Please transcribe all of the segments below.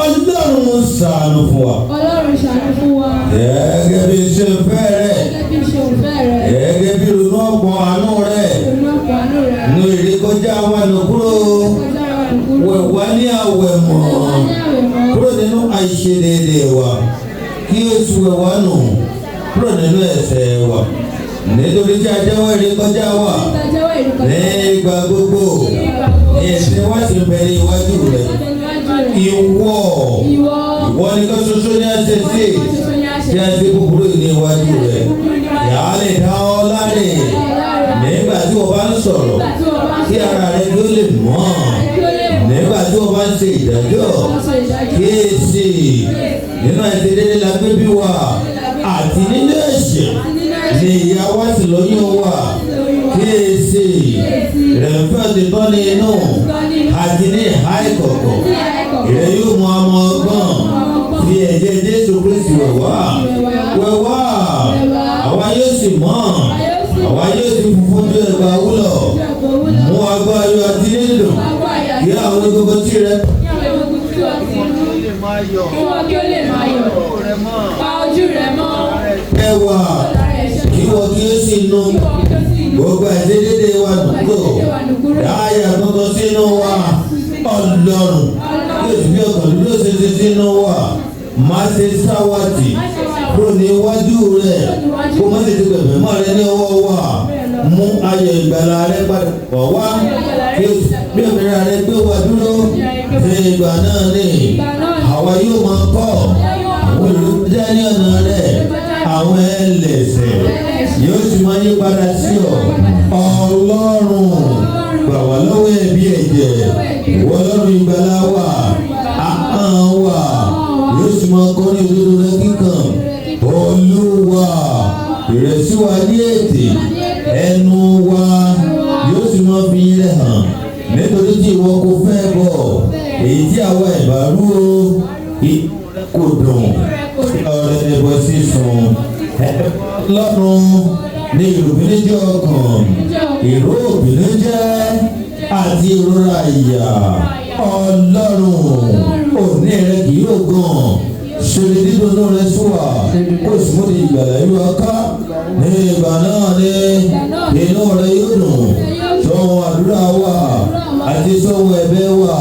Ọlọ́run ṣàánú fún wa. Ọlọ́run ṣàánú fún wa. Gẹ́gẹ́ bí ṣe ń fẹ́ rẹ̀. Gẹ́gẹ́ bí ṣe ń fẹ́ rẹ̀. Gẹ́gẹ́ bí ronú ọ̀pọ̀ àánú rẹ̀. Ronú ọ̀pọ̀ àánú rẹ̀. Nu ìrékọjá àwọn àlòkúrò. Wẹ̀ wá ní àwẹ̀ mọ́. Kúrò nínú àìṣedéédé wa. Kí Jésù wẹ̀ wá nù. Kúrò nínú ẹ̀ṣẹ̀ wa. Nítorí tí a jẹ́wọ́ ìrékọjá wa. Ní ìgbà gbogbo. Ní ẹ̀ṣẹ̀ wa sì bẹ̀rẹ̀ iwájú rẹ̀. Ìwọ ni kan ṣoṣo ní àṣẹ sí tí a ṣe búburú ní iwájú rẹ̀. Yàrá lè dá ọ láre nígbà tí o bá ń sọ̀rọ̀ kí ara rẹ tó lè mọ́. Nígbà tí o bá ń ṣe ìdájọ́ kíyèsí nínú àìṣedéédé la gbé bí wa àti nínú ẹ̀ṣẹ̀ ni ìyá wa sì lóyún wa. Kíyèsí rẹ̀ ń fẹ́ ti tọ́ ní inú àti ní ìhà ìkọ̀kọ̀. Ìrẹ́ yóò mú ọmọ ọgbọ́n fi ẹ̀jẹ̀ Jésù Kristi wẹ̀ wá. Àwa yóò sì mọ́. Àwa yóò sì funfun bí ẹgbàá wúlọ̀. Mú agbá ayọ̀ àti nílò kí àwọn gbogbo tí rẹ. Kí wọ́n kí ó lè máa yọ̀. Pa ojú rẹ̀ mọ́. Ẹwà kí wọ́n kí ó sì nu gbogbo àìṣedéédé wa dùnkúrò dáyà tuntun sínú wa Ọlọ́run yóò sì bí ọkàn dúró ṣe sínú wa má ṣe sáwàtì kúrò níwájú rẹ̀ kó má ṣe ti gbẹ̀mí mọ́ rẹ ní ọwọ́ wa mú ayọ̀ ìgbàlà rẹ padà bọ̀ wá bí òmìnira rẹ gbé wa dúró ṣe ìgbà náà ní àwa yóò máa kọ́ àwọn olùdíje ní ọ̀nà rẹ̀ àwọn ẹlẹ́ṣẹ̀ yóò sì máa yí padà sí ọ Ọlọ́run gbà wá lọ́wọ́ ẹ̀bi ẹ̀jẹ̀ ìwọ Ọlọ́run ìgbàlà wa ahọ́n wa yóò sì máa kọ́ ní òdodo rẹ kíkan Olúwa ìrẹsì wa ní ètè ẹnu wa yóò sì máa fi rẹ̀ hàn nítorí tí ìwọ kò fẹ́ bọ̀ èyí tí àwa ìbárú kò dùn ọ̀rẹ́ ẹ̀bọ̀ sísun lọ́rùn ní ìròbìnújẹ́ ọkàn ìró òbìnújẹ́ àti ìrora ìyà Ọlọ́run òní rẹ kì yóò gàn ṣèlè dídùn rẹ súwà kó sì mú ìgbàlà ìlú ọká ní ìgbà náà ní inú rẹ yóò dùn sọ́wọ́n àdúrà wa àti sọ́wọ́n ẹ̀bẹ̀ wa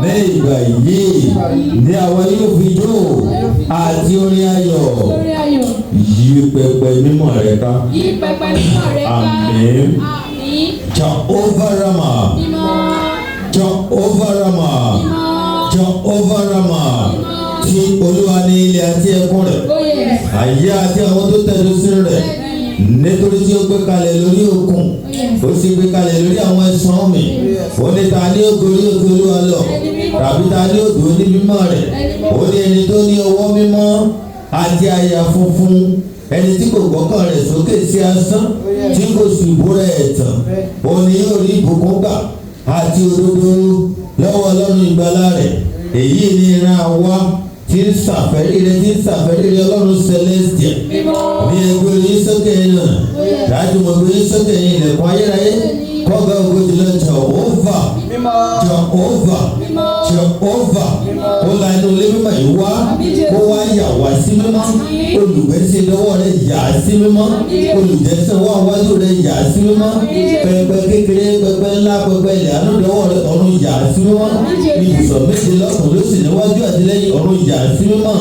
ní ìgbà yìí ní àwa yóò fi jó àti orin ayọ̀ yí pẹpẹ mímọ́ rẹ ká. Àmín. Jehovah Ramah. Jehovah Ramah. Jehovah Ramah. Tí Olúwa ní ilé àti ẹkún rẹ̀ ayé àti àwọn tó tẹ̀dó sí rẹ̀ nítorí tí ó gbé kalẹ̀ lórí òkun ó sì gbé kalẹ̀ lórí àwọn ẹ̀sán omi ó ní ta ní ó gorí òkè Olúwa lọ tàbí ta ní ó dúró ní mímọ́ rẹ̀ ó ní ẹni tó ní ọwọ́ mímọ́ àti àyà funfun ẹni tí kò gbọ́kàn rẹ̀ sókè sí asán tí kò sì búra ẹ̀tàn ó ní yóò rí ìbùkún gbà àti òdodo lọ́wọ́ Ọlọ́run ìgbàlà rẹ̀ èyí ni ìran wa tí ń ṣàfẹ́rí rẹ Ọlọ́run celestial ní ẹgbẹ́ orí sókè náà dájú mọ́ orí sókè yìí ilẹ̀kùn ayérayé kọ́gà ogójì lọ Jehovah ó la inú ilé mímọ́ yìí wá kó wá yà wá sí mímọ́ olùgbẹ́sẹ̀ lọ́wọ́ rẹ̀ yà á sí mímọ́ olùjẹ́sẹ̀ wá wájú rẹ̀ yà á sí mímọ́ pẹpẹ kékeré pẹpẹ ńlá pẹpẹ ilẹ̀ àánú lọ́wọ́ rẹ̀ ọ̀run yà á sí mímọ́ ibùsọ̀ méje lọ́kùn ló sì níwájú àtìlẹ́yìn ọ̀run yà á sí mímọ́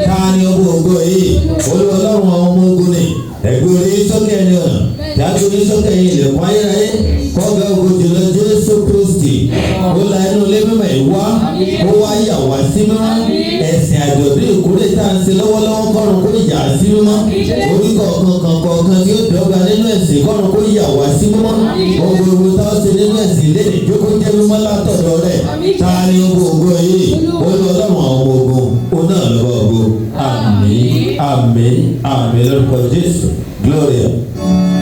káàní ọgbọ ògo yìí Olúwa Ọlọ́run àwọn ọmọ ogun ni ẹgbẹ́ orí sókè ẹni ọ̀nà dájú orí sókè yìí ilẹ̀kùn ayérayé kọ́gà ogójì lọ Jésù Kristi ó la inú ilé mímọ́ yìí wá ó wá yà wá sí mímọ́ ẹ̀sìn àjọ̀dún ìkórè tá à ń ṣe lọ́wọ́lọ́wọ́ kọ́run kó yà sí mímọ́ orí kọ̀ọ̀kan tí ó dọ́gba nínú ẹ̀sìn kọ́run kó yà wá sí mímọ́ gbogbo tá a ṣe nínú ẹ̀sìn lé ìjókòó jẹ́ mímọ́ látọ̀dọ̀ rẹ̀ ta ni ọgbọ ògo yìí Olúwa Ọlọ́run àwọn ọmọ ogun ó náà lọ́wọ́ ògo àmín àmín àmín lórúkọ Jésù gloria.